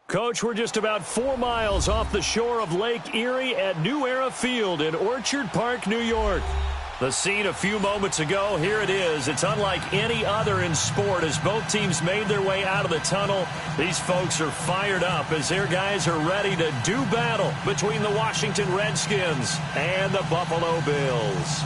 Coach, we're just about 4 miles off the shore of Lake Erie at New Era Field in Orchard Park, New York. The scene a few moments ago, here it is. It's unlike any other in sport as both teams made their way out of the tunnel. These folks are fired up as their guys are ready to do battle between the Washington Redskins and the Buffalo Bills.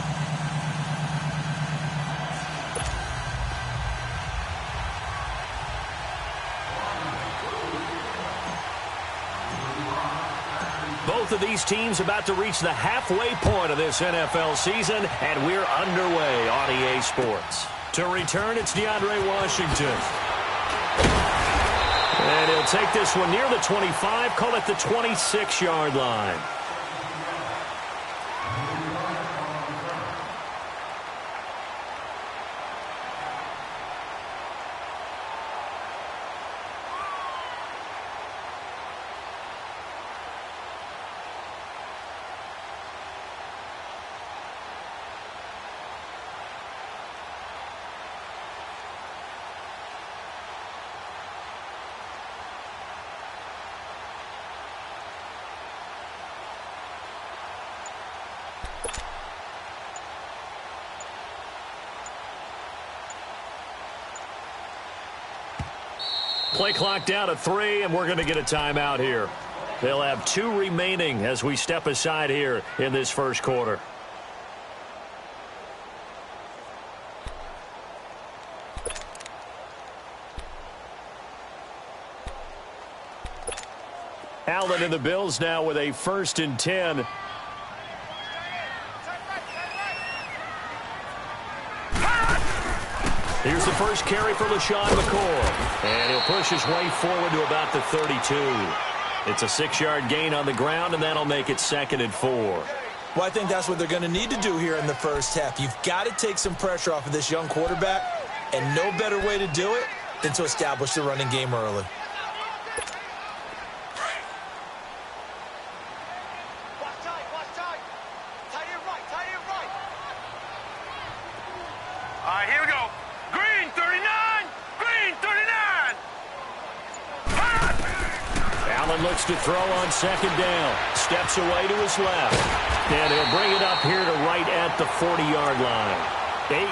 Both of these teams about to reach the halfway point of this NFL season, and we're underway on EA Sports. To return, it's DeAndre Washington. And he'll take this one near the 25, call it the 26-yard line. Play clock down to 3, and we're going to get a timeout here. They'll have 2 remaining as we step aside here in this first quarter. Allen and the Bills now with a 1st and 10. Here's the first carry for LaShawn McCoy. And he'll push his way forward to about the 32. It's a 6-yard gain on the ground, and that'll make it 2nd and 4. Well, I think that's what they're going to need to do here in the first half. You've got to take some pressure off of this young quarterback, and no better way to do it than to establish the running game early. Looks to throw on 2nd down. Steps away to his left. And he'll bring it up here to right at the 40-yard line.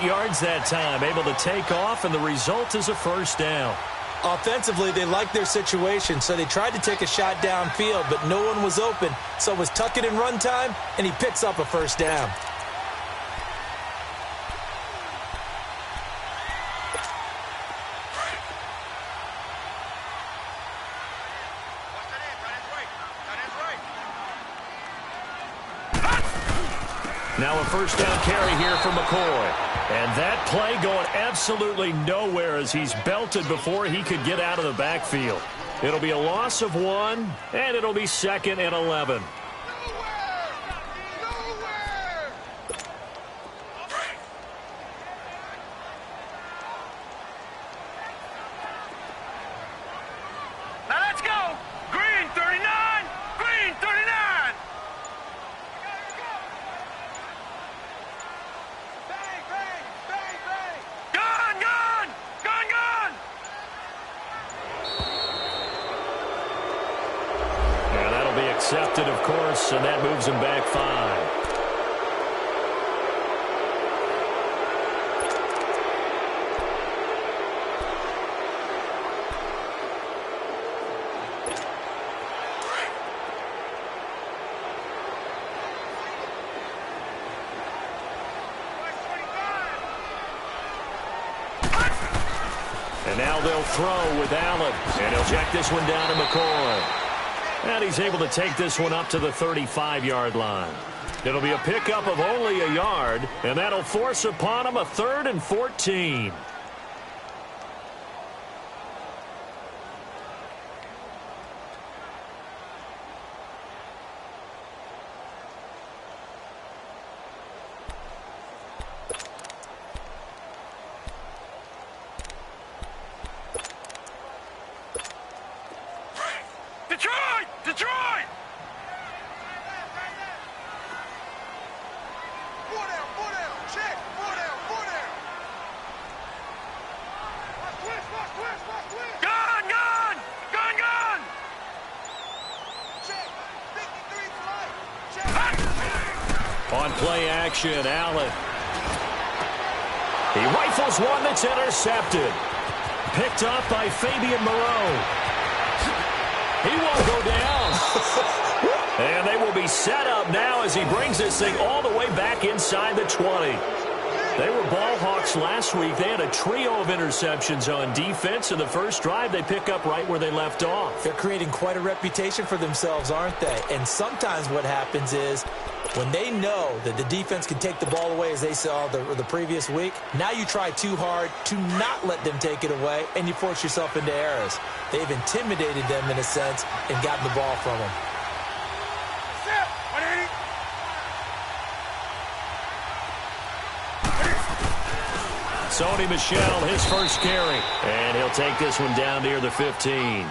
8 yards that time, able to take off, and the result is a 1st down. Offensively, they liked their situation, so they tried to take a shot downfield, but no one was open. So it was tuck it in run time, and he picks up a 1st down. Now a 1st down carry here for McCoy. And that play going absolutely nowhere as he's belted before he could get out of the backfield. It'll be a loss of 1, and it'll be 2nd and 11. Accepted, of course, and that moves him back 5. And now they'll throw with Allen, and he'll check this one down to McCoy. And he's able to take this one up to the 35-yard line. It'll be a pickup of only a yard, and that'll force upon him a 3rd and 14. Detroit! Gone! On play action, Allen. He rifles one that's intercepted. Picked up by Fabian Moreau. He won't go down. And they will be set up now as he brings this thing all the way back inside the 20. They were ball hawks last week. They had a trio of interceptions on defense. In the first drive, they pick up right where they left off. They're creating quite a reputation for themselves, aren't they? And sometimes what happens is when they know that the defense can take the ball away, as they saw the previous week, now you try too hard to not let them take it away, and you force yourself into errors. They've intimidated them in a sense and gotten the ball from them. Sony Michel, his first carry. And he'll take this one down near the 15.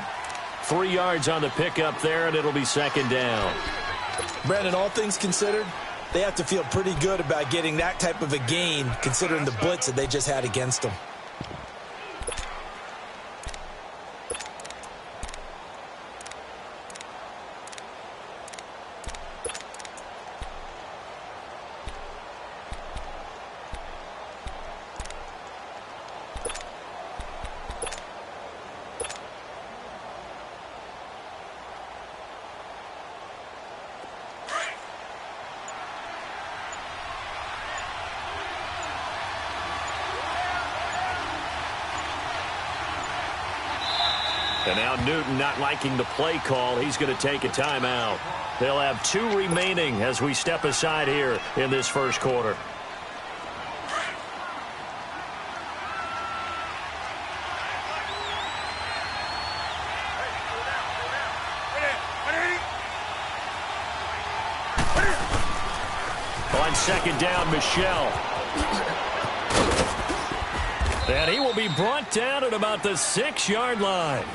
3 yards on the pickup there, and it'll be second down. Brandon, all things considered, they have to feel pretty good about getting that type of a gain, considering the blitz that they just had against them. And now Newton not liking the play call. He's going to take a timeout. They'll have 2 remaining as we step aside here in this first quarter. On second down, Michel. And he will be brought down at about the 6-yard line.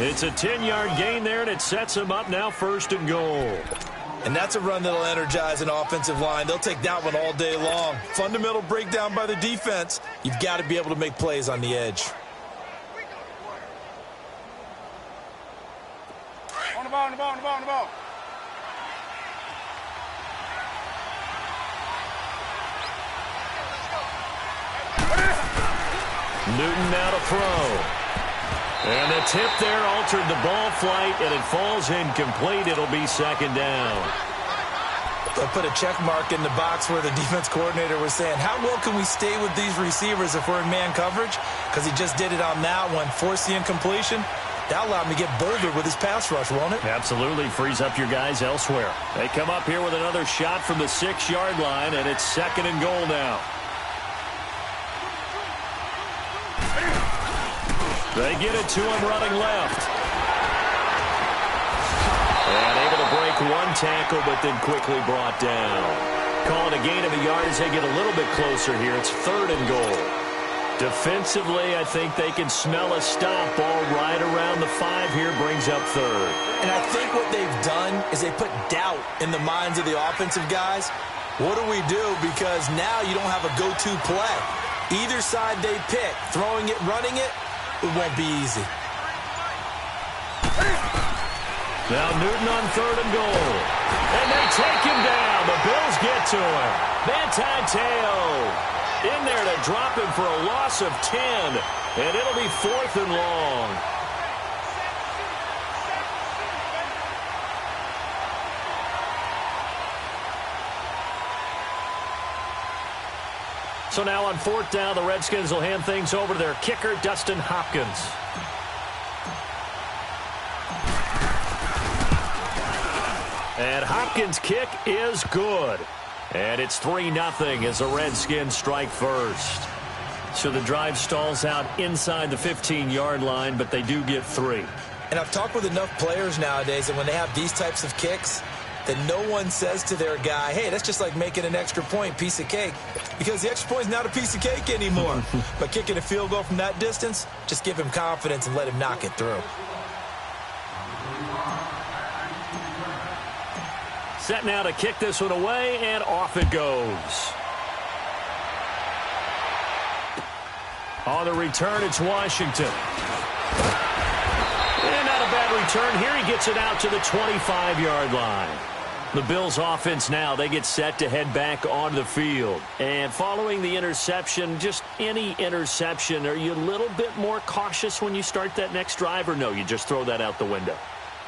It's a 10-yard gain there, and it sets him up now first and goal. And that's a run that'll energize an offensive line. They'll take that one all day long. Fundamental breakdown by the defense. You've got to be able to make plays on the edge. On the ball, on the ball, on the ball, on the ball. Newton now to throw. And the tip there altered the ball flight, and it falls incomplete. It'll be second down. They'll put a check mark in the box where the defense coordinator was saying, how well can we stay with these receivers if we're in man coverage? Because he just did it on that one, forced the incompletion. That'll allow him to get bolder with his pass rush, won't it? Absolutely. Frees up your guys elsewhere. They come up here with another shot from the 6-yard line, and it's second and goal now. They get it to him running left. And able to break one tackle, but then quickly brought down. Calling a gain of a yard as they get a little bit closer here. It's third and goal. Defensively, I think they can smell a stop. Ball right around the 5 here, brings up third. And I think what they've done is they put doubt in the minds of the offensive guys. What do we do? Because now you don't have a go-to play. Either side they pick, throwing it, running it, it won't be easy. Now Newton on third and goal. And they take him down. The Bills get to him. Mateo in there to drop him for a loss of 10. And it'll be fourth and long. So now on fourth down, the Redskins will hand things over to their kicker, Dustin Hopkins. And Hopkins' kick is good. And it's 3-0 as the Redskins strike first. So the drive stalls out inside the 15-yard line, but they do get 3. And I've talked with enough players nowadays that when they have these types of kicks, that no one says to their guy, hey, that's just like making an extra point, piece of cake. Because the extra point is not a piece of cake anymore. But kicking a field goal from that distance, just give him confidence and let him knock it through. Set now to kick this one away, and off it goes. On the return, it's Washington. And not a bad return here. He gets it out to the 25-yard line. The Bills offense now, they get set to head back onto the field. And following the interception, just any interception, are you a little bit more cautious when you start that next drive, or no, you just throw that out the window?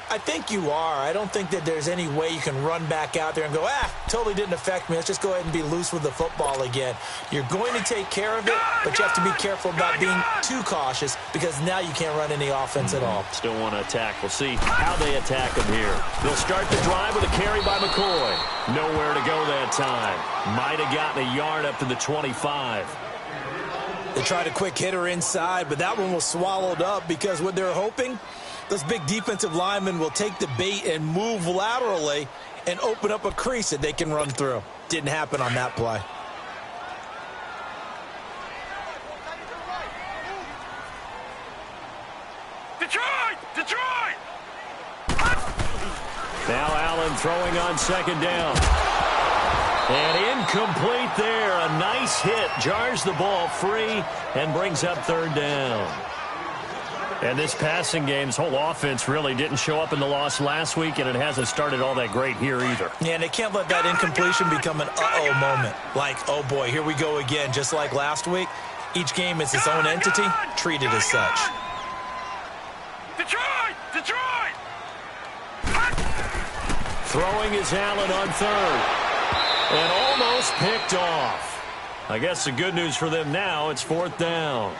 I think you are. I don't think that there's any way you can run back out there and go, totally didn't affect me. Let's just go ahead and be loose with the football again. You're going to take care of it, but you have to be careful about being too cautious because now you can't run any offense at all. Still want to attack. We'll see how they attack them here. They'll start the drive with a carry by McCoy. Nowhere to go that time. Might have gotten a yard up to the 25. They tried a quick hitter inside, but that one was swallowed up because what they're hoping, those big defensive linemen will take the bait and move laterally and open up a crease that they can run through. Didn't happen on that play. Detroit! Now Allen throwing on second down. And incomplete there. A nice hit. Jars the ball free and brings up third down. And this passing game's whole offense really didn't show up in the loss last week, and it hasn't started all that great here either. Yeah, and they can't let that incompletion become an uh-oh moment. Like, oh boy, here we go again, just like last week. Each game is its own entity, treated as such. Detroit! Throwing is Allen on third. And almost picked off. I guess the good news for them now, it's fourth down.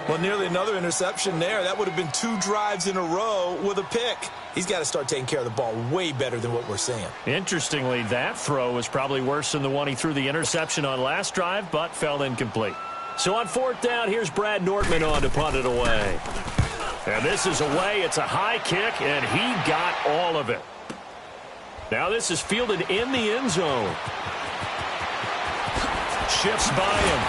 Well, nearly another interception there. That would have been 2 drives in a row with a pick. He's got to start taking care of the ball way better than what we're seeing. Interestingly, that throw was probably worse than the one he threw the interception on last drive, but fell incomplete. So on fourth down, here's Brad Nortman on to punt it away. And this is away. It's a high kick, and he got all of it. Now this is fielded in the end zone. Shifts by him.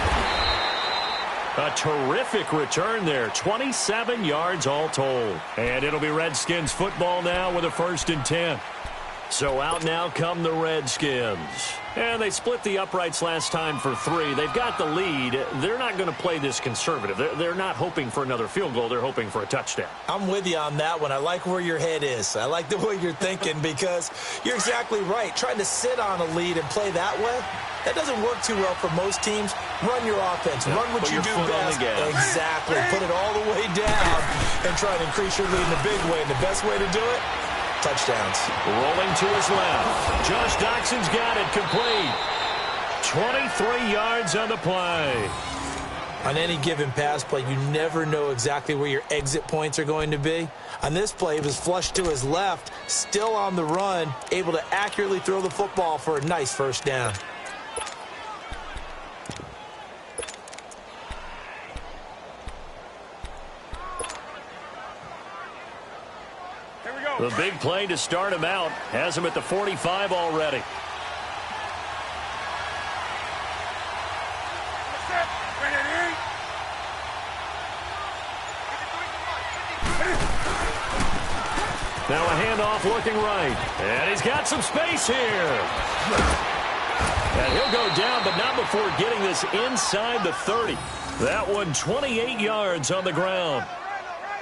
A terrific return there. 27 yards all told. And it'll be Redskins football now with a 1st and 10. So out now come the Redskins. And they split the uprights last time for 3. They've got the lead. They're not going to play this conservative. They're not hoping for another field goal. They're hoping for a touchdown. I'm with you on that one. I like where your head is. I like the way you're thinking because you're exactly right. Trying to sit on a lead and play that way, that doesn't work too well for most teams. Run your offense. Run what you do best. Exactly. Put it all the way down and try to increase your lead in a big way. And the best way to do it, touchdowns. Rolling to his left. Josh Doxson's got it complete. 23 yards on the play. On any given pass play, you never know exactly where your exit points are going to be. On this play, it was flushed to his left, still on the run, able to accurately throw the football for a nice first down. The big play to start him out has him at the 45 already. Now a handoff looking right. And he's got some space here. And he'll go down, but not before getting this inside the 30. That one 28 yards on the ground.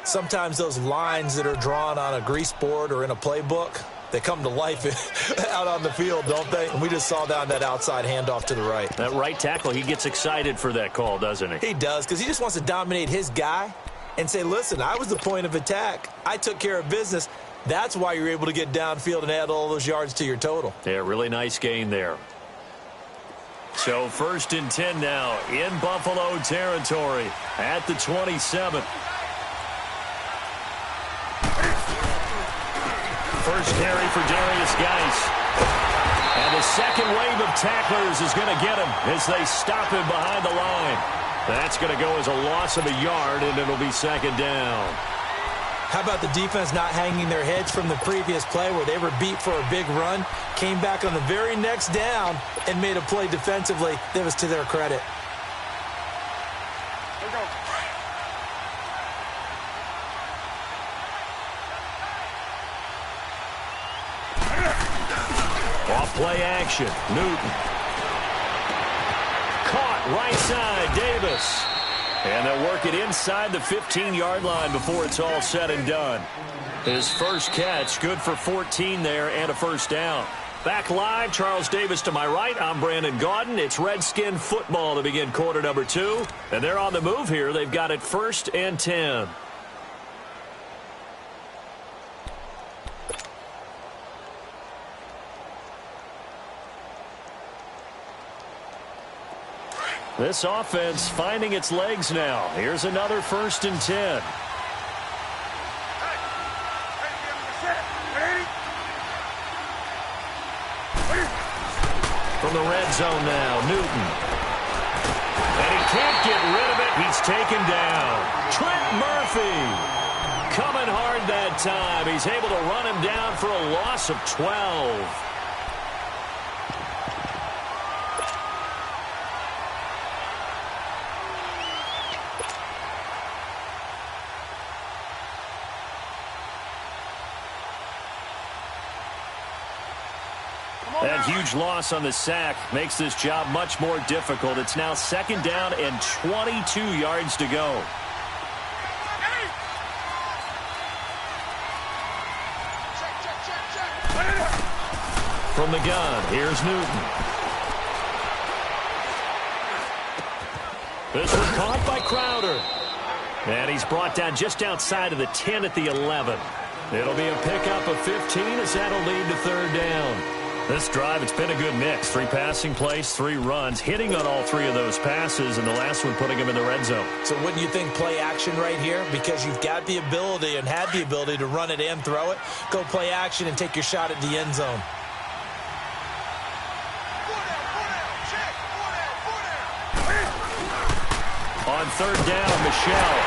Sometimes those lines that are drawn on a grease board or in a playbook, they come to life out on the field, don't they? And we just saw down that outside handoff to the right. That right tackle, he gets excited for that call, doesn't he? He does, because he just wants to dominate his guy and say, listen, I was the point of attack. I took care of business. That's why you're able to get downfield and add all those yards to your total. Yeah, really nice gain there. So 1st and 10 now in Buffalo territory at the 27. First carry for Darius Geis. And the second wave of tacklers is going to get him as they stop him behind the line. That's going to go as a loss of a yard, and it'll be 2nd down. How about the defense not hanging their heads from the previous play where they were beat for a big run, came back on the very next down and made a play defensively that was to their credit. Off-play action. Newton. Caught right side. Davis. And they'll work it inside the 15-yard line before it's all said and done. His first catch, good for 14 there and a first down. Back live, Charles Davis to my right. I'm Brandon Gaudin. It's Redskin football to begin quarter number 2. And they're on the move here. They've got it 1st and 10. This offense finding its legs now. Here's another 1st and 10. From the red zone now, Newton. And he can't get rid of it. He's taken down. Trent Murphy coming hard that time. He's able to run him down for a loss of 12. That huge loss on the sack makes this job much more difficult. It's now 2nd down and 22 yards to go. From the gun, here's Newton. This was caught by Crowder. And he's brought down just outside of the 10 at the 11. It'll be a pickup of 15 as that'll lead to 3rd down. This drive, it's been a good mix. 3 passing plays, 3 runs, hitting on all 3 of those passes, and the last one putting them in the red zone. So wouldn't you think play action right here? Because you've got the ability and had the ability to run it and throw it. Go play action and take your shot at the end zone. On 3rd down, Michelle.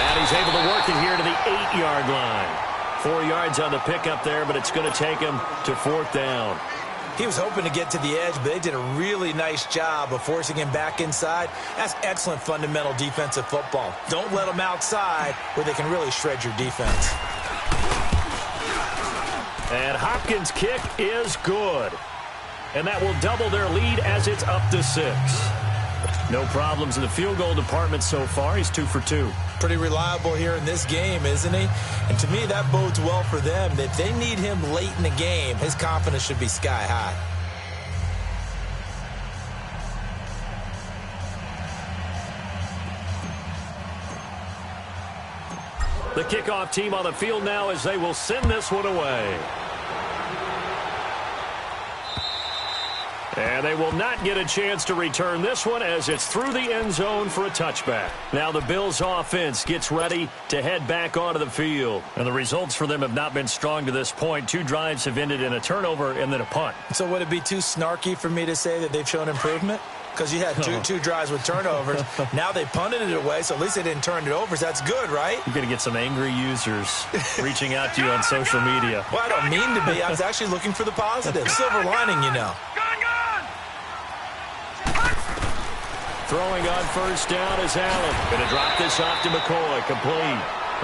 And he's able to work it here to the 8-yard line. 4 yards on the pickup there, but it's going to take him to 4th down. He was hoping to get to the edge, but they did a really nice job of forcing him back inside. That's excellent fundamental defensive football. Don't let them outside where they can really shred your defense. And Hopkins' kick is good. And that will double their lead as it's up to 6. No problems in the field goal department so far. He's 2 for 2. Pretty reliable here in this game, isn't he? And to me, that bodes well for them. If they need him late in the game, his confidence should be sky high. The kickoff team on the field now as they will send this one away. And they will not get a chance to return this one as it's through the end zone for a touchback. Now the Bills offense gets ready to head back onto the field. And the results for them have not been strong to this point. 2 drives have ended in a turnover and then a punt. So would it be too snarky for me to say that they've shown improvement? Because you had two drives with turnovers. Now they punted it away, so at least they didn't turn it over. So that's good, right? You're going to get some angry users reaching out to you on social media. Well, I don't mean to be. I was actually looking for the positive. Silver lining, you know. Throwing on 1st down is Allen. Going to drop this off to McCoy. Complete.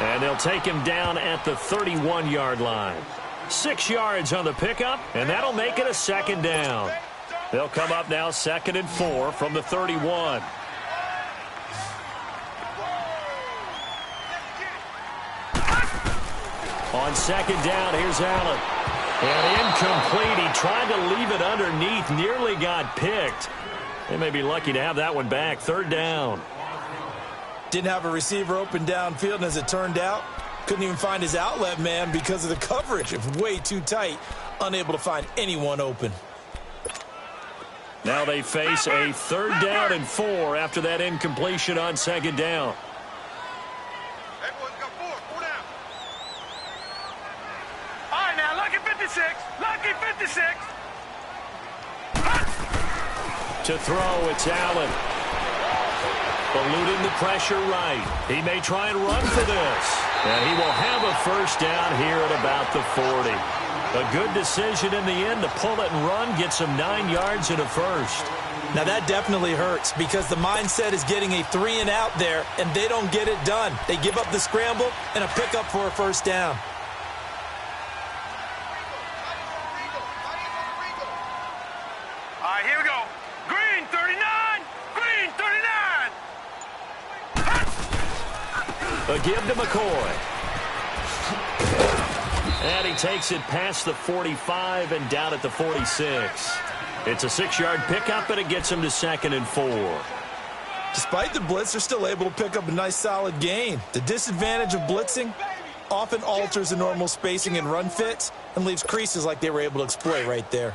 And they'll take him down at the 31-yard line. 6 yards on the pickup, and that'll make it a 2nd down. They'll come up now 2nd and 4 from the 31. On 2nd down, here's Allen. And incomplete. He tried to leave it underneath, nearly got picked. They may be lucky to have that one back. 3rd down. Didn't have a receiver open downfield, and as it turned out, couldn't even find his outlet man because of the coverage. It's way too tight. Unable to find anyone open. Now they face a 3rd down and 4 after that incompletion on 2nd down. All right, now, lucky 56. Lucky 56. To throw, it's Allen. Eluding the pressure right. He may try and run for this. And he will have a 1st down here at about the 40. A good decision in the end to pull it and run, get some 9 yards and a 1st. Now that definitely hurts because the mindset is getting a 3-and-out there, and they don't get it done. They give up the scramble and a pickup for a 1st down. All right, here we go. Green 39. Green 39. A give to McCoy. And he takes it past the 45 and down at the 46. It's a 6-yard pickup, and it gets him to 2nd and 4. Despite the blitz, they're still able to pick up a nice, solid gain. The disadvantage of blitzing often alters the normal spacing and run fits and leaves creases like they were able to exploit right there.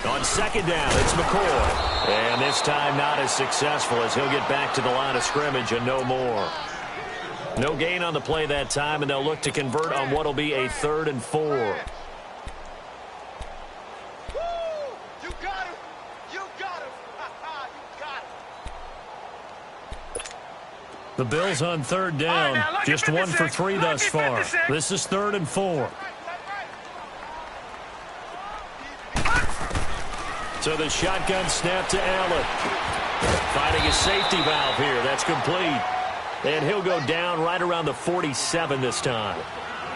On 2nd down, it's McCoy. And this time not as successful as he'll get back to the line of scrimmage and no more. No gain on the play that time, and they'll look to convert on what will be a 3rd and 4. You got him. You got him. You got him. The Bills on 3rd down. Right, just 1 for 3 thus far. This is 3rd and 4. So the shotgun snap to Allen. Finding a safety valve here. That's complete. And he'll go down right around the 47 this time.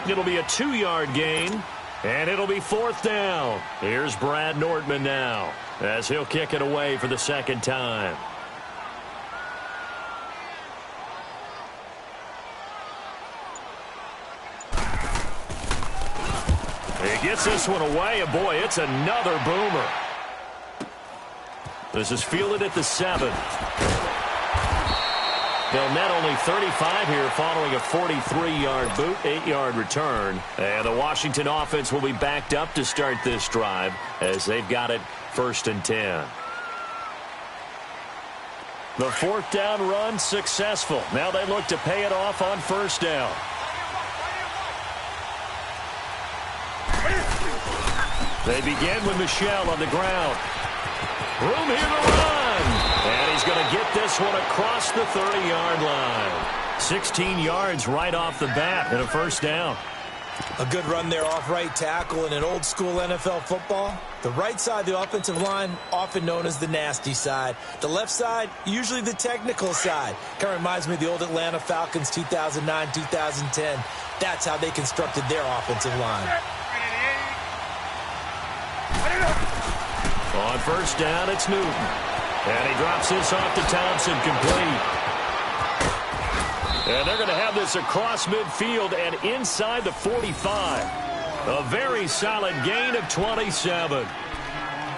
It'll be a 2-yard gain, and it'll be 4th down. Here's Brad Nortman now as he'll kick it away for the 2nd time. He gets this one away, and boy, it's another boomer. This is fielded at the 7. They'll net only 35 here following a 43-yard boot, 8-yard return. And the Washington offense will be backed up to start this drive as they've got it 1st and 10. The 4th down run successful. Now they look to pay it off on 1st down. They begin with Michel on the ground. Room here to run. And he's going to get this one across the 30-yard line. 16 yards right off the bat and a 1st down. A good run there off right tackle in an old-school NFL football. The right side of the offensive line, often known as the nasty side. The left side, usually the technical side. Kind of reminds me of the old Atlanta Falcons 2009-2010. That's how they constructed their offensive line. On 1st down, it's Newton. And he drops this off to Thompson, complete. And they're going to have this across midfield and inside the 45. A very solid gain of 27.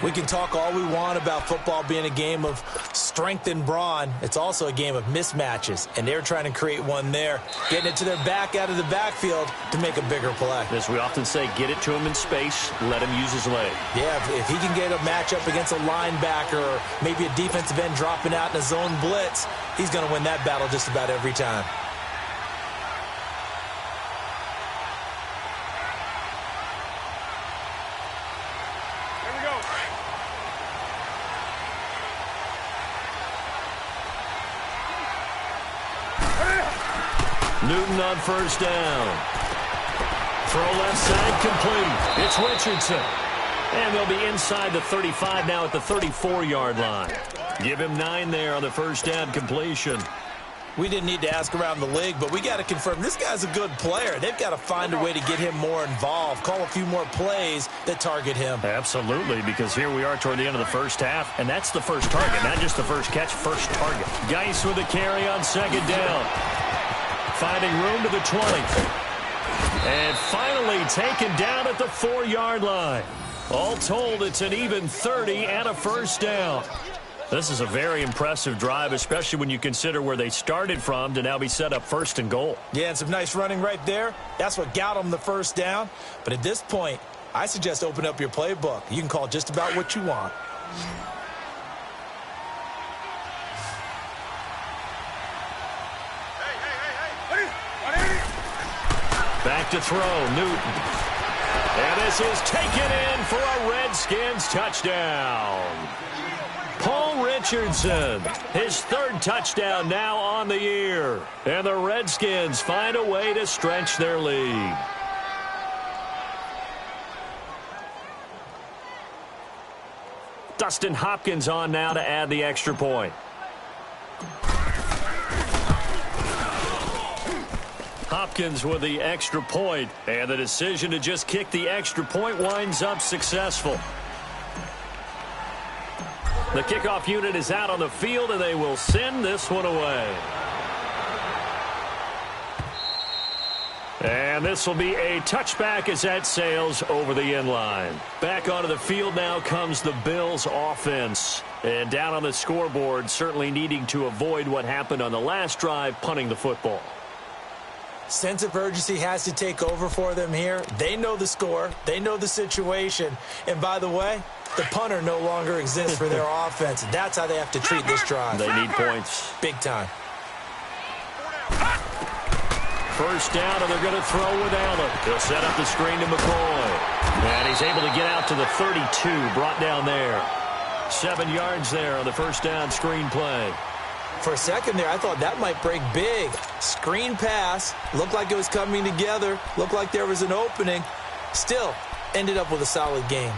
We can talk all we want about football being a game of strength and brawn. It's also a game of mismatches, and they're trying to create one there, getting it to their back out of the backfield to make a bigger play. As we often say, get it to him in space, let him use his leg. Yeah, if he can get a matchup against a linebacker or maybe a defensive end dropping out in a zone blitz, he's going to win that battle just about every time. Newton on 1st down. Throw left side complete. It's Richardson. And they'll be inside the 35 now at the 34-yard line. Give him 9 there on the 1st down completion. We didn't need to ask around the league, but we got to confirm this guy's a good player. They've got to find a way to get him more involved, call a few more plays that target him. Absolutely, because here we are toward the end of the 1st half, and that's the first target, not just the first catch, first target. Geis with a carry on 2nd down. Finding room to the 20. And finally taken down at the 4-yard line. All told, it's an even 30 and a 1st down. This is a very impressive drive, especially when you consider where they started from to now be set up 1st and goal. Yeah, and some nice running right there. That's what got them the 1st down. But at this point, I suggest open up your playbook. You can call just about what you want. Back to throw, Newton. And this is taken in for a Redskins touchdown. Paul Richardson, his 3rd touchdown now on the year. And the Redskins find a way to stretch their lead. Dustin Hopkins on now to add the extra point. Hopkins with the extra point, and the decision to just kick the extra point winds up successful. The kickoff unit is out on the field, and they will send this one away. And this will be a touchback as that sails over the end line. Back onto the field now comes the Bills offense. And down on the scoreboard, certainly needing to avoid what happened on the last drive, punting the football. Sense of urgency has to take over for them here. They know the score. They know the situation. And by the way, the punter no longer exists for their offense. That's how they have to treat this drive. They need points. Big time. First down, and they're going to throw with Allen. He'll set up the screen to McCoy. And he's able to get out to the 32, brought down there. 7 yards there on the first down screen play. For a second there, I thought that might break big. Screen pass. Looked like it was coming together. Looked like there was an opening. Still, ended up with a solid game.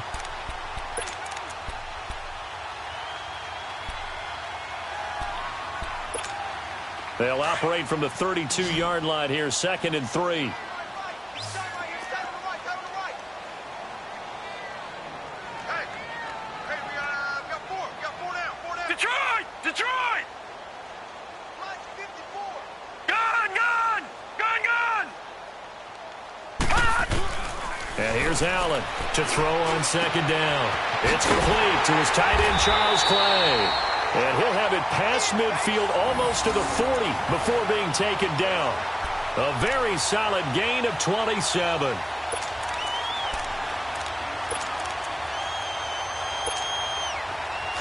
They'll operate from the 32-yard line here, 2nd and 3. Detroit! Gun! And here's Allen to throw on 2nd down. It's complete to his tight end, Charles Clay. And he'll have it past midfield almost to the 40 before being taken down. A very solid gain of 27.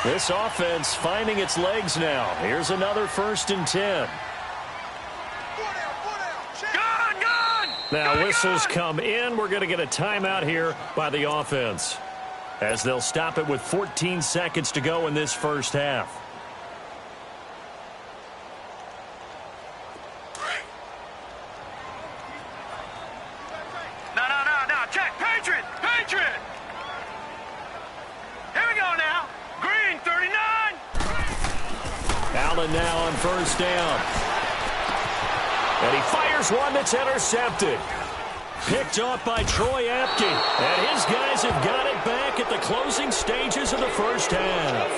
This offense finding its legs now. Here's another 1st and 10. Now whistles come in. We're going to get a timeout here by the offense, as they'll stop it with 14 seconds to go in this first half. No. Check. Patriot. Here we go now. Green, 39. Allen now on first down. And he fires one that's intercepted. Picked off by Troy Apke. And his guys have got it back at the closing stages of the first half.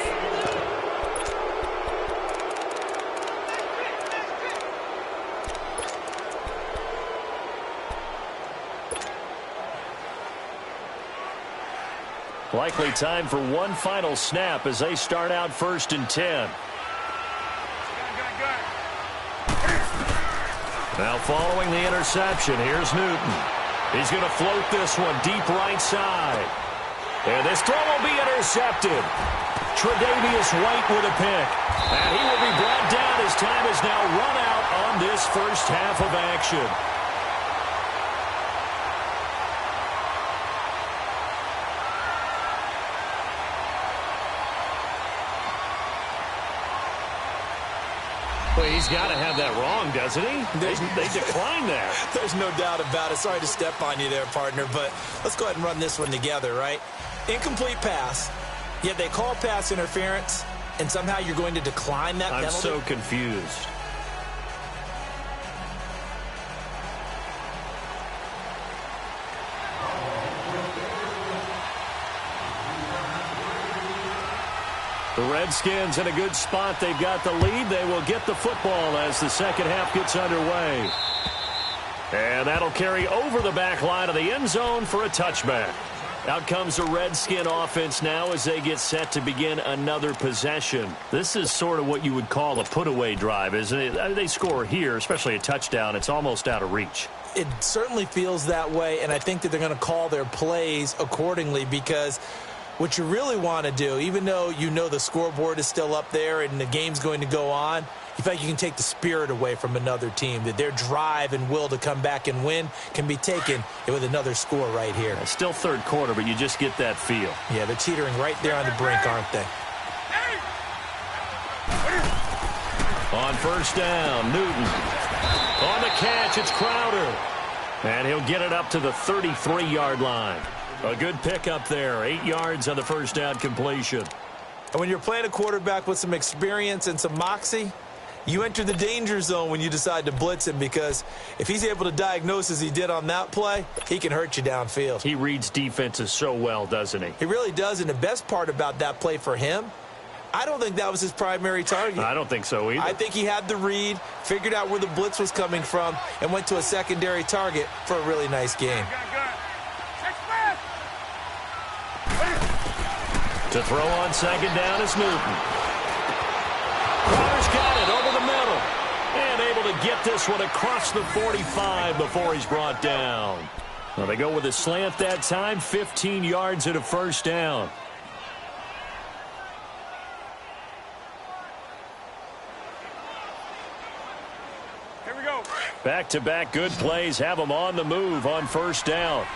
Likely time for one final snap as they start out 1st and 10. Now following the interception, here's Newton. He's going to float this one deep right side. And this throw will be intercepted. Tre'Davious White with a pick. And he will be brought down as time is now run out on this first half of action. Well, he's got to have that wrong, doesn't he? They declined that. There's no doubt about it. Sorry to step on you there, partner, but let's go ahead and run this one together, right? Incomplete pass, yet they call pass interference, and somehow you're going to decline that penalty? I'm so confused. The Redskins in a good spot. They've got the lead. They will get the football as the second half gets underway. And that'll carry over the back line of the end zone for a touchback. Out comes the Redskin offense now as they get set to begin another possession. This is sort of what you would call a put-away drive, isn't it? They score here, especially a touchdown. It's almost out of reach. It certainly feels that way, and I think that they're going to call their plays accordingly, because what you really want to do, even though you know the scoreboard is still up there and the game's going to go on, you feel like you can take the spirit away from another team, that their drive and will to come back and win can be taken with another score right here. It's still third quarter, but you just get that feel. Yeah, they're teetering right there on the brink, aren't they? On first down, Newton. On the catch, it's Crowder. And he'll get it up to the 33-yard line. A good pickup there, 8 yards on the first down completion. And when you're playing a quarterback with some experience and some moxie, you enter the danger zone when you decide to blitz him, because if he's able to diagnose as he did on that play, he can hurt you downfield. He reads defenses so well, doesn't he? He really does, and the best part about that play for him, I don't think that was his primary target. I don't think so either. I think he had the read, figured out where the blitz was coming from, and went to a secondary target for a really nice game. To throw on second down is Newton. Crowder's got it over the middle. And able to get this one across the 45 before he's brought down. Well, they go with a slant that time, 15 yards and a first down. Here we go. Back-to-back good plays have them on the move on first down.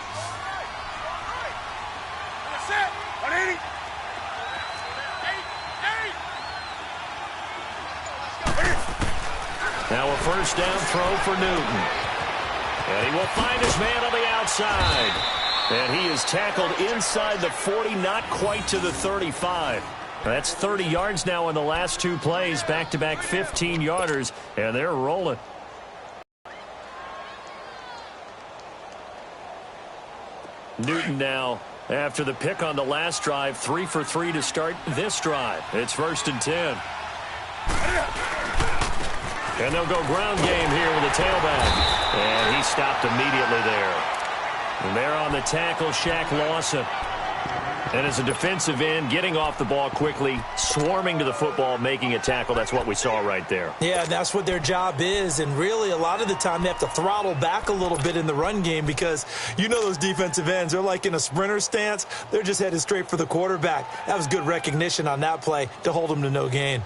That's it. 180. Now a first down throw for Newton. And he will find his man on the outside. And he is tackled inside the 40, not quite to the 35. That's 30 yards now in the last two plays, back-to-back 15-yarders, and they're rolling. Newton now, after the pick on the last drive, 3 for 3 to start this drive. It's 1st and 10. And they'll go ground game here with the tailback. And he stopped immediately there. And there on the tackle, Shaq Lawson. And as a defensive end, getting off the ball quickly, swarming to the football, making a tackle. That's what we saw right there. Yeah, that's what their job is. And really, a lot of the time, they have to throttle back a little bit in the run game, because you know those defensive ends, they're like in a sprinter stance. They're just headed straight for the quarterback. That was good recognition on that play to hold them to no gain.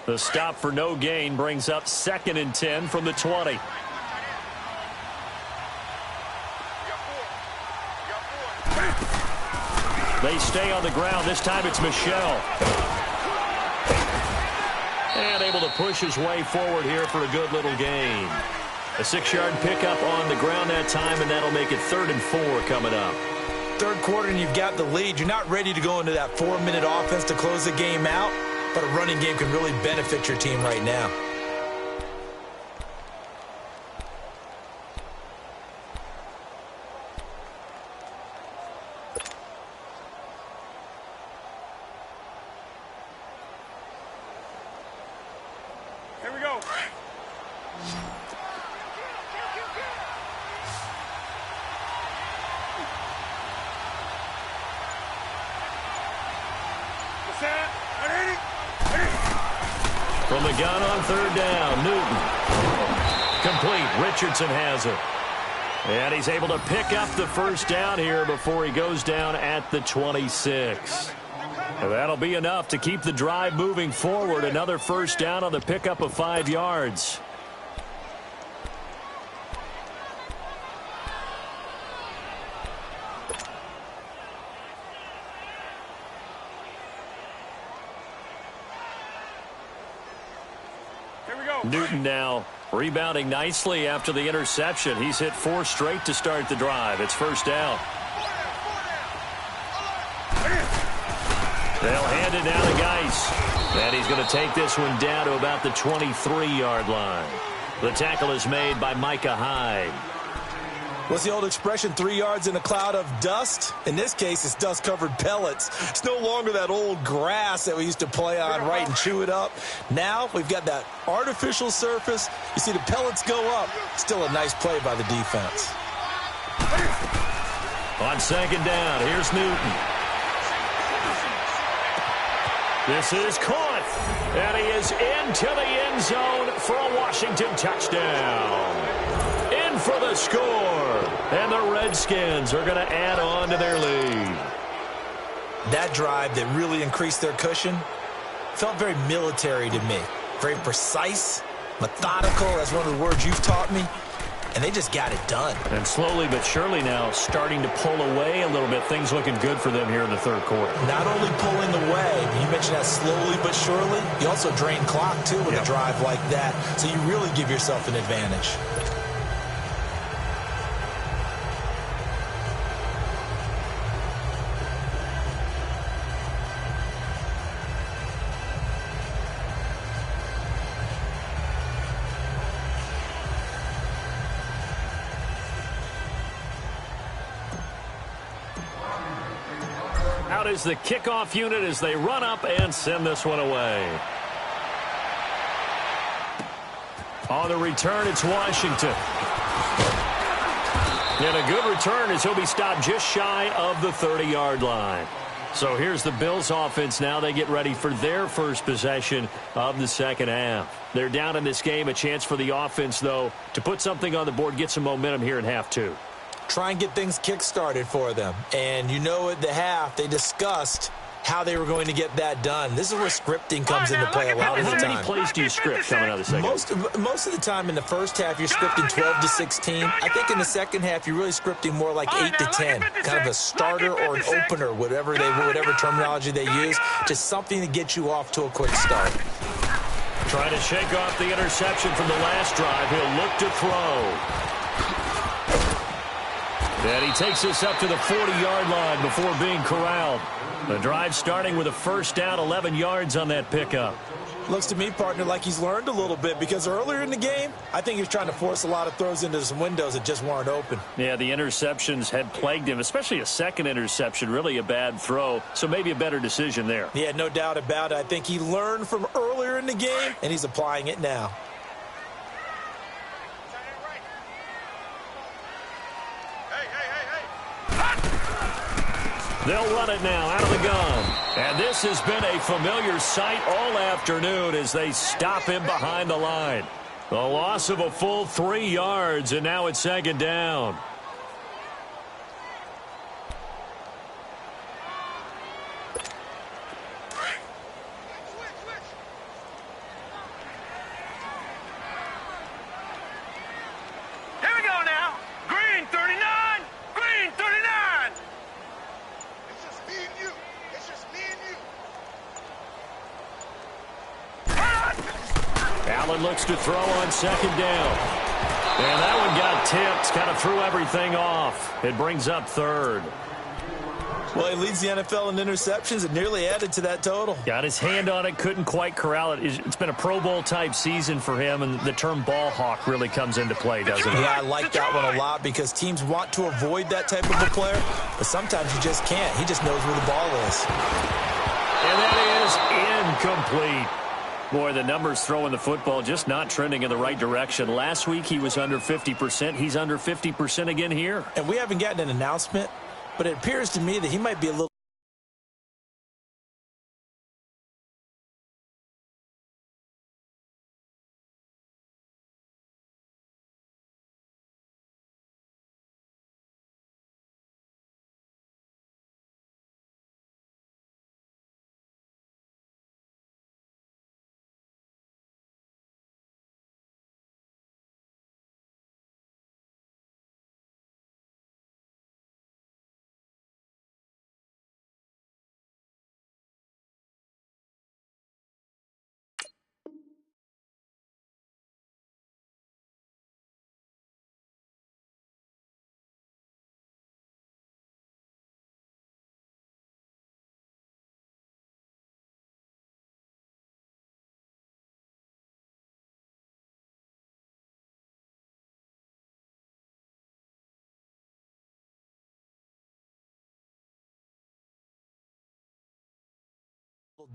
The stop for no gain brings up 2nd and 10 from the 20. They stay on the ground. This time it's Michel. And able to push his way forward here for a good little gain. A 6-yard pickup on the ground that time, and that'll make it 3rd and 4 coming up. Third quarter and you've got the lead. You're not ready to go into that 4-minute offense to close the game out, but a running game can really benefit your team right now. Here we go. From the gun on 3rd down, Newton. Complete. Richardson has it. And he's able to pick up the first down here before he goes down at the 26. And that'll be enough to keep the drive moving forward. Another first down on the pickup of 5 yards. Newton now rebounding nicely after the interception. He's hit 4 straight to start the drive. It's first down. They'll hand it down to Geis. And he's going to take this one down to about the 23-yard line. The tackle is made by Micah Hyde. What's the old expression, 3 yards in a cloud of dust? In this case, it's dust-covered pellets. It's no longer that old grass that we used to play on, right, and chew it up. Now we've got that artificial surface. You see the pellets go up. Still a nice play by the defense. On 2nd down, here's Newton. This is caught, and he is into the end zone for a Washington touchdown. In for the score, and the Redskins are going to add on to their lead. That drive that really increased their cushion felt very military to me. Very precise, methodical, that's one of the words you've taught me. And they just got it done. And slowly but surely now starting to pull away a little bit. Things looking good for them here in the 3rd quarter. Not only pulling away, but you mentioned that slowly but surely. You also drain clock, too, with a drive like that. So you really give yourself an advantage. Out is the kickoff unit as they run up and send this one away. On the return, it's Washington. And a good return as he'll be stopped just shy of the 30-yard line. So here's the Bills offense now. They get ready for their first possession of the second half. They're down in this game. A chance for the offense, though, to put something on the board, get some momentum here in half two. Try and get things kick-started for them. And you know at the half, they discussed how they were going to get that done. This is where scripting comes into play a lot of the time. How many plays do you script coming out of the second? Most of the time in the first half, you're scripting 12 to 16. I think in the second half, you're really scripting more like 8 to 10. Kind of a starter or an opener, whatever terminology they use. Just something to get you off to a quick start. Trying to shake off the interception from the last drive. He'll look to throw. And he takes this up to the 40-yard line before being corralled. The drive starting with a first down, 11 yards on that pickup. Looks to me, partner, like he's learned a little bit because earlier in the game, I think he was trying to force a lot of throws into some windows that just weren't open. Yeah, the interceptions had plagued him, especially a second interception, really a bad throw, so maybe a better decision there. Yeah, no doubt about it. I think he learned from earlier in the game, and he's applying it now. They'll run it now out of the gun. And this has been a familiar sight all afternoon as they stop him behind the line. The loss of a full 3 yards, and now it's second down. Here we go now. Green 39. Green 39. It's just me and you. It's just me and you. Allen looks to throw on second down. And that one got tipped, kind of threw everything off. It brings up third. Well, he leads the NFL in interceptions and nearly added to that total. Got his hand on it, couldn't quite corral it. It's been a Pro Bowl-type season for him, and the term ball hawk really comes into play, doesn't it? Yeah, I like that one a lot because teams want to avoid that type of a player, but sometimes you just can't. He just knows where the ball is. And that is incomplete. Boy, the numbers throwing the football just not trending in the right direction. Last week he was under 50%. He's under 50% again here. And we haven't gotten an announcement, but it appears to me that he might be a little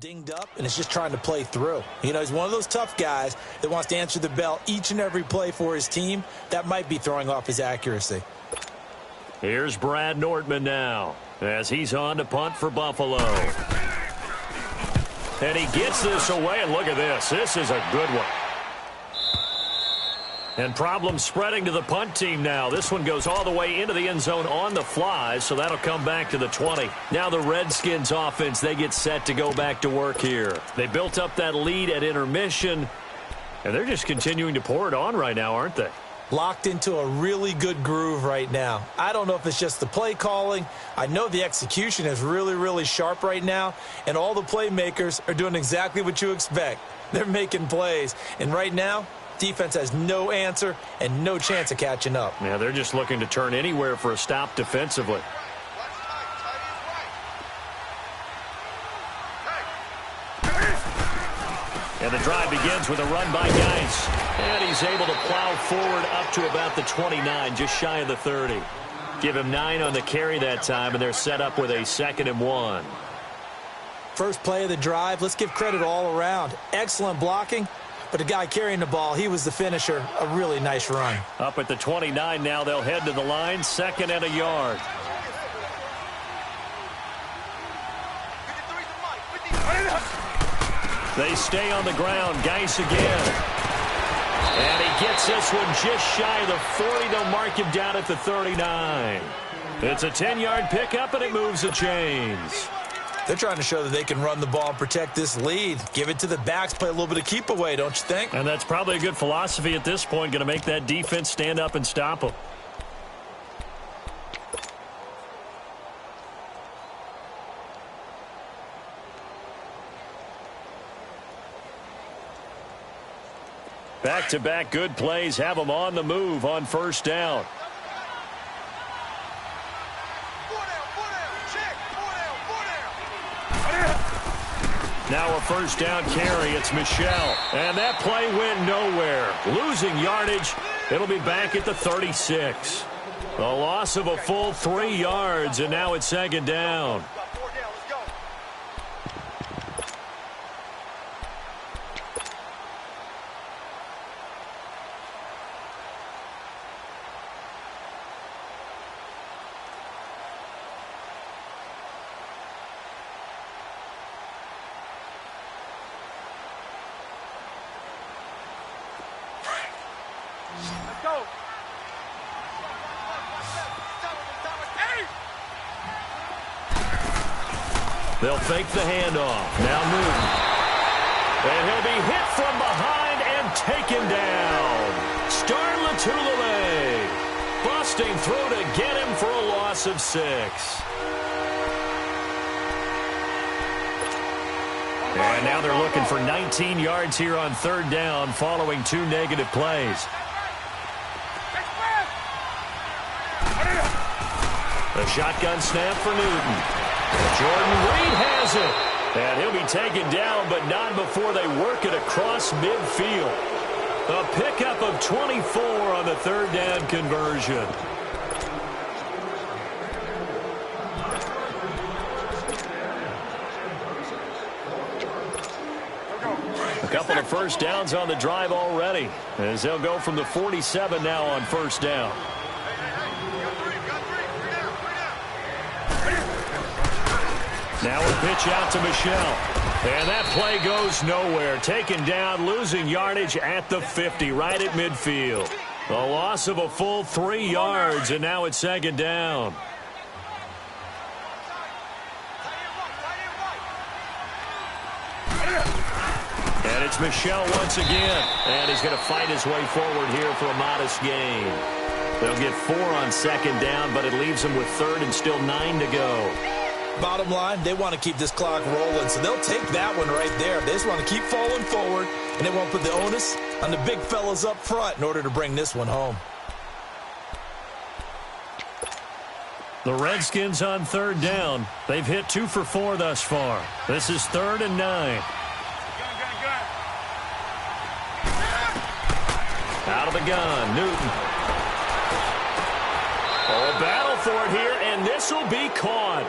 dinged up, and is just trying to play through. You know, he's one of those tough guys that wants to answer the bell each and every play for his team. That might be throwing off his accuracy. Here's Brad Nortman now as he's on to punt for Buffalo. And he gets this away, and look at this. This is a good one. And problems spreading to the punt team now. This one goes all the way into the end zone on the fly, so that'll come back to the 20. Now the Redskins offense, they get set to go back to work here. They built up that lead at intermission, and they're just continuing to pour it on right now, aren't they? Locked into a really good groove right now. I don't know if it's just the play calling. I know the execution is really, really sharp right now, and all the playmakers are doing exactly what you expect. They're making plays, and right now, defense has no answer and no chance of catching up. Yeah, they're just looking to turn anywhere for a stop defensively. And the drive begins with a run by Geis. And he's able to plow forward up to about the 29, just shy of the 30. Give him 9 on the carry that time, and they're set up with a 2nd and 1. First play of the drive, let's give credit all around. Excellent blocking, but the guy carrying the ball, he was the finisher. A really nice run. Up at the 29 now, they'll head to the line, 2nd and a yard. They stay on the ground. Geis again. And he gets this one just shy of the 40. They'll mark him down at the 39. It's a 10-yard pickup, and it moves the chains. They're trying to show that they can run the ball and protect this lead. Give it to the backs, play a little bit of keep away, don't you think? And that's probably a good philosophy at this point, going to make that defense stand up and stop them. Back-to-back good plays have them on the move on first down. Now a first down carry. It's Michel. And that play went nowhere. Losing yardage. It'll be back at the 36. A loss of a full 3 yards, and now it's 2nd down. They'll fake the handoff. Now Newton. And he'll be hit from behind and taken down. Star Latulele busting through to get him for a loss of 6. And now they're looking for 19 yards here on 3rd down following 2 negative plays. A shotgun snap for Newton. Jordan Reed has it. And he'll be taken down, but not before they work it across midfield. A pickup of 24 on the 3rd down conversion. A couple of first downs on the drive already, as they'll go from the 47 now on first down. Now a pitch out to Michel. And that play goes nowhere. Taken down, losing yardage at the 50, right at midfield. A loss of a full 3 yards, and now it's 2nd down. And it's Michel once again. And he's going to fight his way forward here for a modest gain. They'll get 4 on 2nd down, but it leaves them with 3rd and still 9 to go. Bottom line, they want to keep this clock rolling, so they'll take that one right there. They just want to keep falling forward, and they won't put the onus on the big fellas up front in order to bring this one home. The Redskins on 3rd down. They've hit 2 for 4 thus far. This is 3rd and 9. Out of the gun, Newton. Oh, battle for it here, and this will be caught.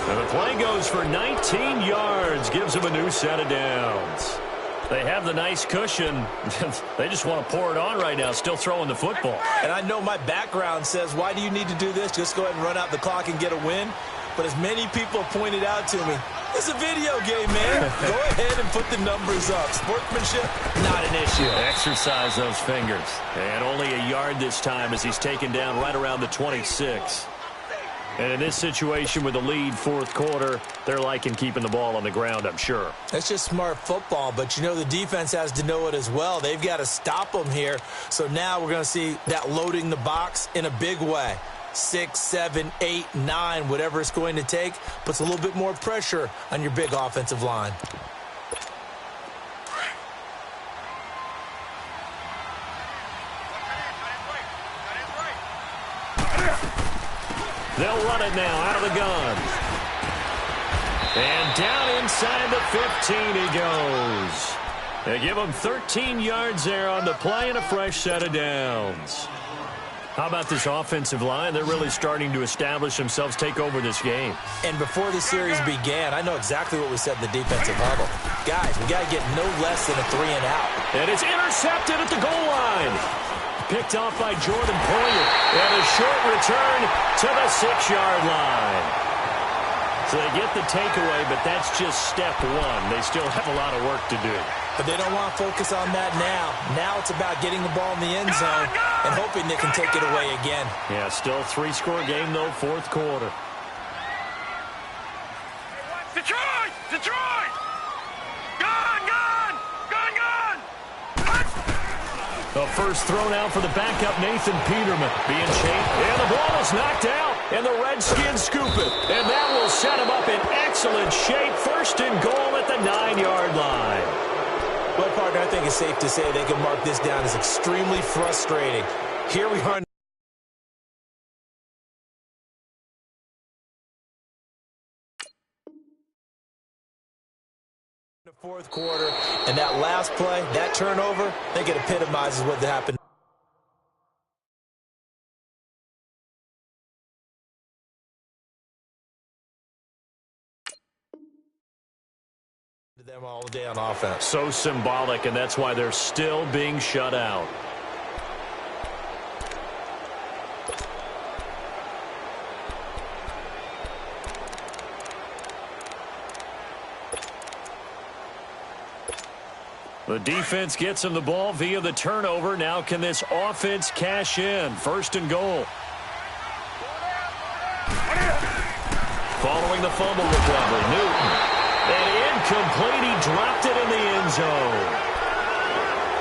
And the play goes for 19 yards, gives them a new set of downs. They have the nice cushion. They just want to pour it on right now, still throwing the football. And I know my background says, why do you need to do this? Just go ahead and run out the clock and get a win. But as many people pointed out to me, it's a video game, man. Go ahead and put the numbers up. Sportsmanship, not an issue. Exercise those fingers. And only a yard this time as he's taken down right around the 26. And in this situation with the lead 4th quarter, they're liking keeping the ball on the ground, I'm sure. That's just smart football, but you know the defense has to know it as well. They've got to stop them here. So now we're going to see that loading the box in a big way. 6, 7, 8, 9, whatever it's going to take, puts a little bit more pressure on your big offensive line. They'll run it now out of the gun. And down inside the 15 he goes. They give him 13 yards there on the play and a fresh set of downs. How about this offensive line? They're really starting to establish themselves, take over this game. And before the series began, I know exactly what we said in the defensive huddle. Guys, we got to get no less than a 3-and-out. And it's intercepted at the goal line. Picked off by Jordan Poyer. And a short return to the 6-yard line. So they get the takeaway, but that's just step one. They still have a lot of work to do. But they don't want to focus on that now. Now it's about getting the ball in the end zone and hoping they can take it away again. Yeah, still a 3-score game, though, fourth quarter. Detroit! Detroit! Gun! Gun! Gun! Gun! The first throw now for the backup, Nathan Peterman. Being chased, and the ball is knocked out, and the Redskins scoop it. And that will set him up in excellent shape. First and goal at the 9-yard line. Well, partner, I think it's safe to say they can mark this down as extremely frustrating. Here we are in the fourth quarter, and that last play, that turnover, I think it epitomizes what happened. Them all day on offense. So symbolic, and that's why they're still being shut out. The defense gets him the ball via the turnover. Now can this offense cash in? First and goal. Following the fumble recovery, Newton. And incomplete, he dropped it in the end zone.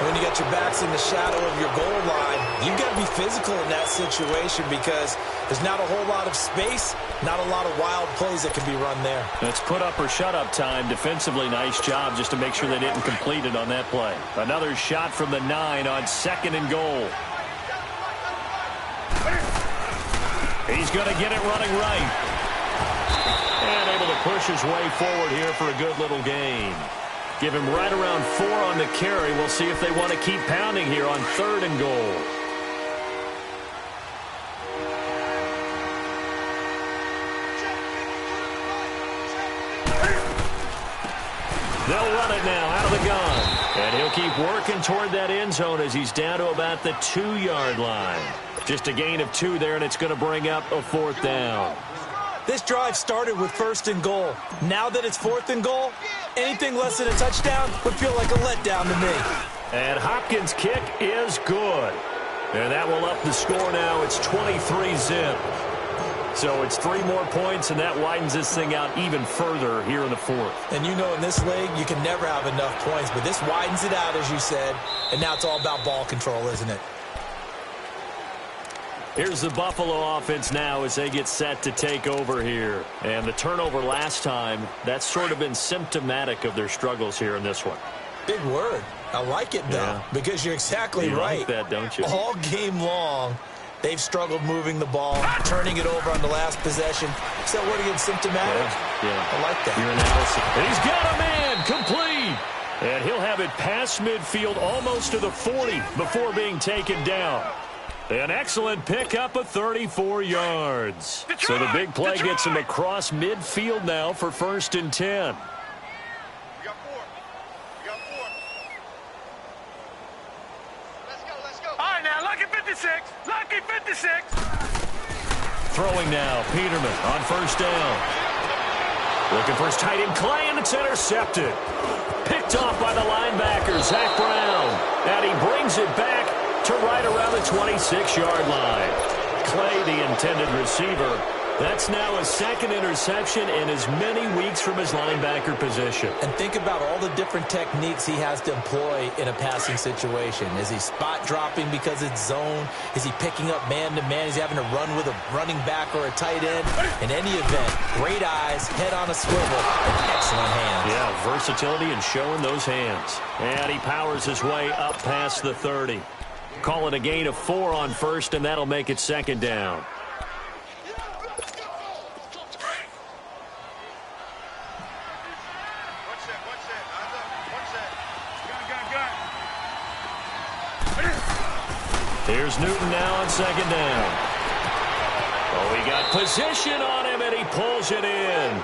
When you got your backs in the shadow of your goal line, you've got to be physical in that situation because there's not a whole lot of space, not a lot of wild plays that can be run there. It's put up or shut up time. Defensively, nice job just to make sure they didn't complete it on that play. Another shot from the 9 on second and goal. He's going to get it running right. And able to push his way forward here for a good little gain. Give him right around 4 on the carry. We'll see if they want to keep pounding here on third and goal. They'll run it now out of the gun. And he'll keep working toward that end zone as he's down to about the 2-yard line. Just a gain of 2 there, and it's going to bring up a 4th down. This drive started with first and goal. Now that it's 4th and goal, anything less than a touchdown would feel like a letdown to me. And Hopkins' kick is good. And that will up the score now. It's 23-zip. So it's 3 more points, and that widens this thing out even further here in the 4th. And you know in this league, you can never have enough points, but this widens it out, as you said. And now it's all about ball control, isn't it? Here's the Buffalo offense now as they get set to take over here. And the turnover last time, that's sort of been symptomatic of their struggles here in this one. Big word. I like it, though, because you're exactly right. You like that, don't you? All game long, they've struggled moving the ball, turning it over on the last possession. Is that word again, symptomatic? Yeah. I like that. Your analysis. And he's got a man complete. And he'll have it past midfield almost to the 40 before being taken down. An excellent pickup of 34 yards. So the big play gets him across midfield now for 1st and 10. We got 4. We got 4. Let's go, let's go. All right, now, lucky 56. Lucky 56. Throwing now, Peterman on 1st down. Looking for his tight end, Clay, and it's intercepted. Picked off by the linebacker, Zach Brown. And he brings it back to right around the 26-yard line. Clay, the intended receiver. That's now a 2nd interception in as many weeks from his linebacker position. And think about all the different techniques he has to employ in a passing situation. Is he spot dropping because it's zone? Is he picking up man-to-man? Is he having to run with a running back or a tight end? In any event, great eyes, head on a swivel, and excellent hands. Yeah, versatility and showing those hands. And he powers his way up past the 30. Call it a gain of 4 on 1st, and that'll make it 2nd down. Here's Newton now on second down. Oh, he got position on him, and he pulls it in.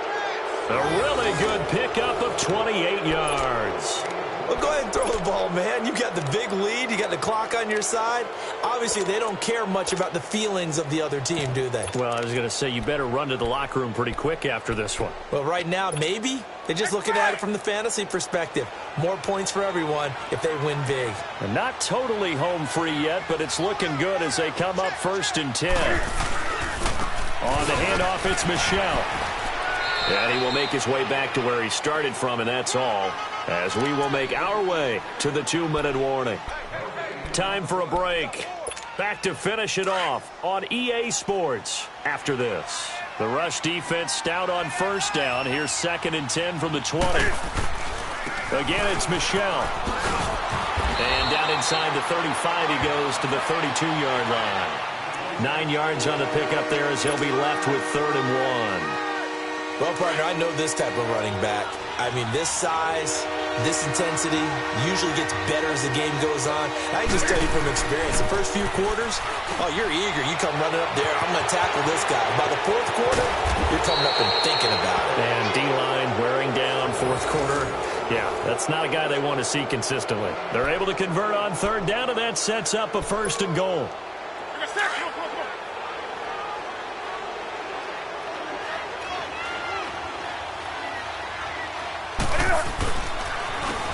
A really good pickup of 28 yards. Well, go ahead and throw the ball, man. You got the big lead. You got the clock on your side. Obviously, they don't care much about the feelings of the other team, do they? Well, I was going to say, you better run to the locker room pretty quick after this one. Well, right now, maybe. They're just looking at it from the fantasy perspective. More points for everyone if they win big. And not totally home free yet, but it's looking good as they come up 1st and 10. On the handoff, it's Michel. And he will make his way back to where he started from, and that's all, as we will make our way to the 2-minute warning. Time for a break. Back to finish it off on EA Sports after this. The rush defense stout on 1st down. Here's 2nd and 10 from the 20. Again, it's Michel. And down inside the 35, he goes to the 32-yard line. 9 yards on the pickup there as he'll be left with 3rd and 1. Well, partner, I know this type of running back. I mean, this size, this intensity usually gets better as the game goes on. I can just tell you from experience, the first few quarters, oh, you're eager. You come running up there, I'm going to tackle this guy. By the 4th quarter, you're coming up and thinking about it. And D-line wearing down 4th quarter. Yeah, that's not a guy they want to see consistently. They're able to convert on 3rd down, and that sets up a 1st and goal.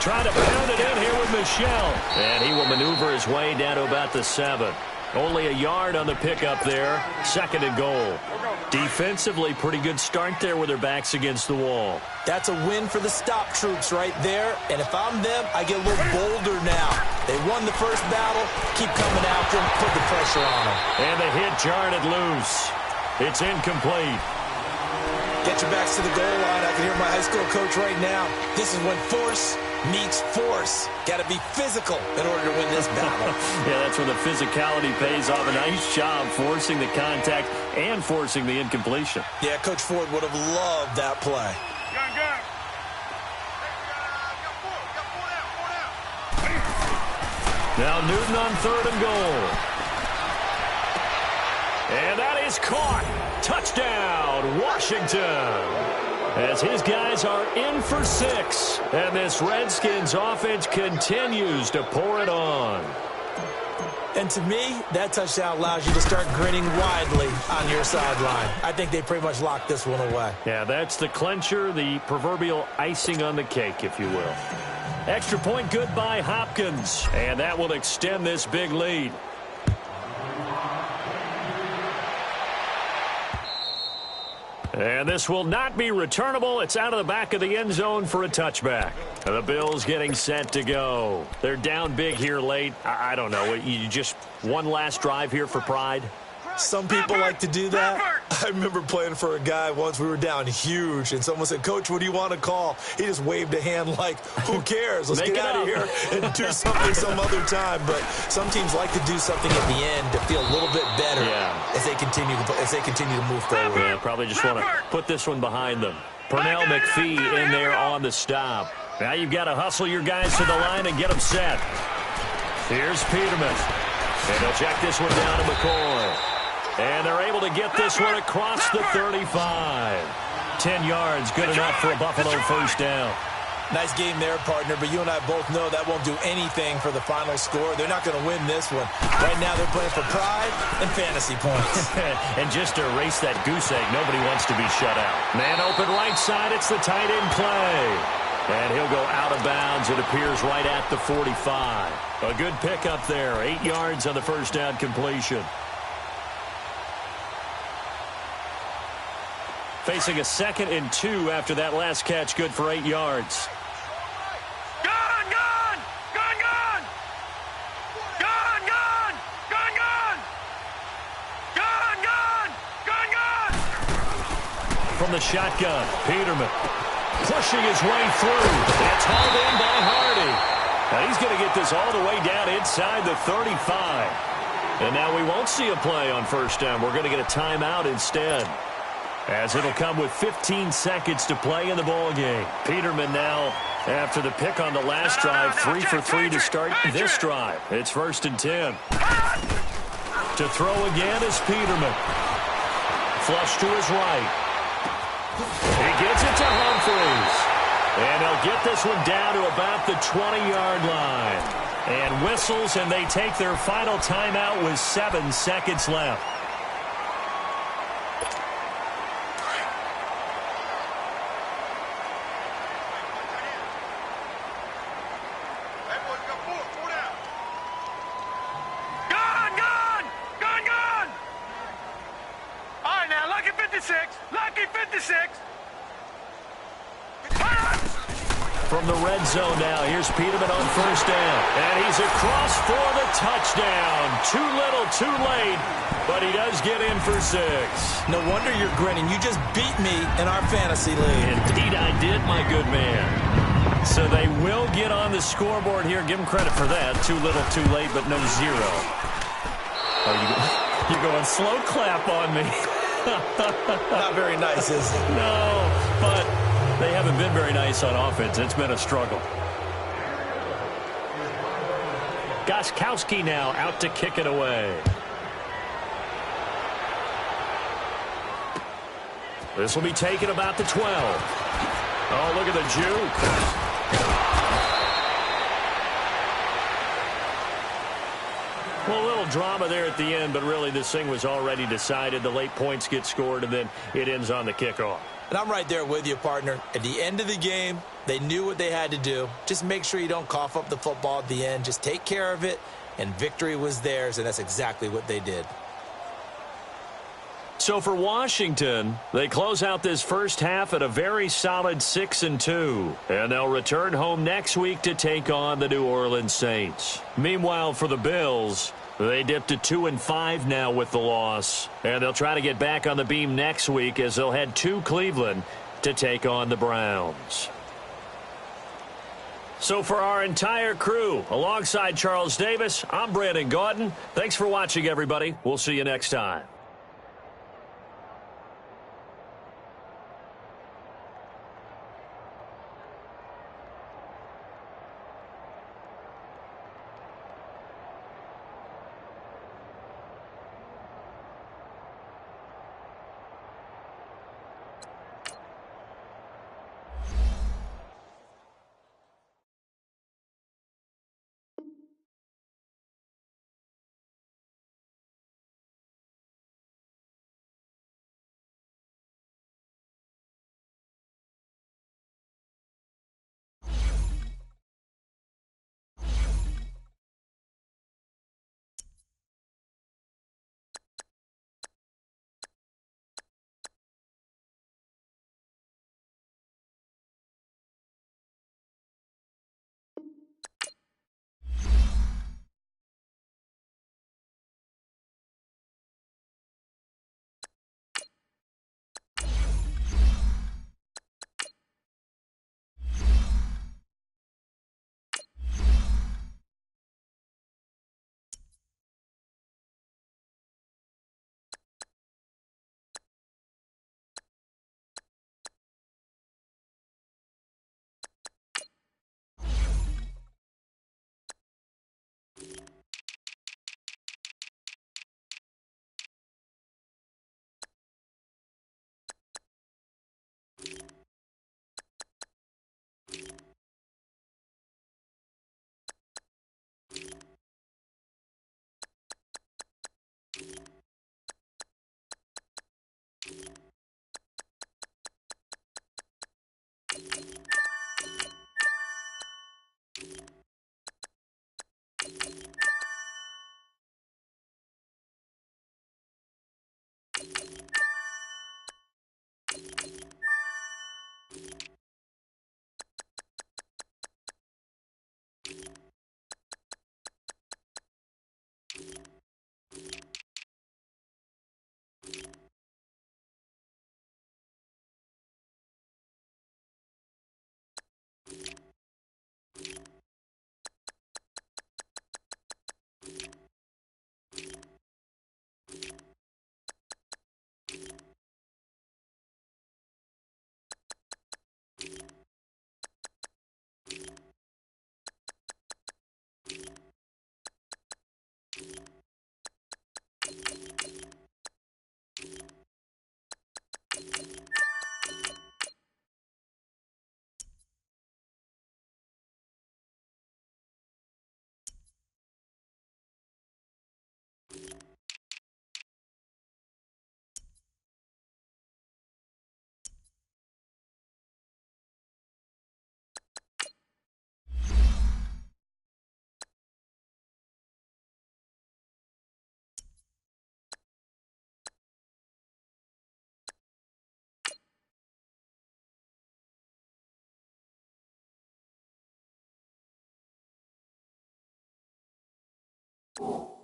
Trying to pound it in here with Michel. And he will maneuver his way down to about the 7. Only a yard on the pickup there. 2nd and goal. Defensively, pretty good start there with their backs against the wall. That's a win for the stop troops right there. And if I'm them, I get a little bolder now. They won the first battle. Keep coming after them. Put the pressure on them. And the hit jarred it loose. It's incomplete. Get your backs to the goal line. I can hear my high school coach right now. This is when force meets force. Got to be physical in order to win this battle. Yeah, that's where the physicality pays off. A nice job forcing the contact and forcing the incompletion. Yeah, Coach Ford would have loved that play. Now Newton on 3rd and goal. And that is caught. Touchdown, Washington. As his guys are in for 6. And this Redskins offense continues to pour it on. And to me, that touchdown allows you to start grinning widely on your sideline. I think they pretty much locked this one away. Yeah, that's the clincher, the proverbial icing on the cake, if you will. Extra point good by Hopkins. And that will extend this big lead. And this will not be returnable. It's out of the back of the end zone for a touchback. The Bills getting set to go. They're down big here late. I don't know. You just one last drive here for pride? Some people like to do that. I remember playing for a guy once. We were down huge, and someone said, "Coach, what do you want to call?" He just waved a hand like, who cares? Let's get out of here and do something some other time. But some teams like to do something at the end to feel a little bit better as they continue to move forward. Yeah, probably just want to put this one behind them. Pernell McPhee in there on the stop. Now you've got to hustle your guys to the line and get them set. Here's Peterman. And they'll check this one down to McCoy. And they're able to get this one across the 35. 10 yards, good enough for a Buffalo 1st down. Nice game there, partner, but you and I both know that won't do anything for the final score. They're not going to win this one. Right now they're playing for pride and fantasy points. And just to erase that goose egg, nobody wants to be shut out. Man open right side, it's the tight end play. And he'll go out of bounds, it appears, right at the 45. A good pickup there, 8 yards on the 1st down completion. Facing a 2nd and 2 after that last catch, good for 8 yards. Gone, gone! Gone, gone! Gone, gone! Gone, gone! Gone, gone! Gone, gone! From the shotgun, Peterman pushing his way through. It's hauled in by Hardy. Now he's going to get this all the way down inside the 35. And now we won't see a play on 1st down. We're going to get a timeout instead, as it'll come with 15 seconds to play in the ballgame. Peterman now, after the pick on the last drive, 3 for 3 to start this drive. It's 1st and 10. To throw again is Peterman. Flush to his right. He gets it to Humphries. And they'll get this one down to about the 20-yard line. And whistles, and they take their final timeout with 7 seconds left. From the red zone now, here's Peterman on first down. And he's across for the touchdown. Too little, too late, but he does get in for 6. No wonder you're grinning. You just beat me in our fantasy league. Indeed I did, my good man. So they will get on the scoreboard here. Give them credit for that. Too little, too late, but no 0. Oh, you're going slow clap on me. Not very nice, is it? No, but they haven't been very nice on offense. It's been a struggle. Gostkowski now out to kick it away. This will be taken about the 12. Oh, look at the juke. Well, a little drama there at the end, but really this thing was already decided. The late points get scored, and then it ends on the kickoff. And I'm right there with you, partner. At the end of the game, they knew what they had to do. Just make sure you don't cough up the football at the end. Just take care of it, and victory was theirs, and that's exactly what they did. So for Washington, they close out this first half at a very solid 6-2. And they'll return home next week to take on the New Orleans Saints. Meanwhile, for the Bills, they dipped to 2-5 now with the loss. And they'll try to get back on the beam next week as they'll head to Cleveland to take on the Browns. So for our entire crew, alongside Charles Davis, I'm Brandon Gaudin. Thanks for watching, everybody. We'll see you next time. you.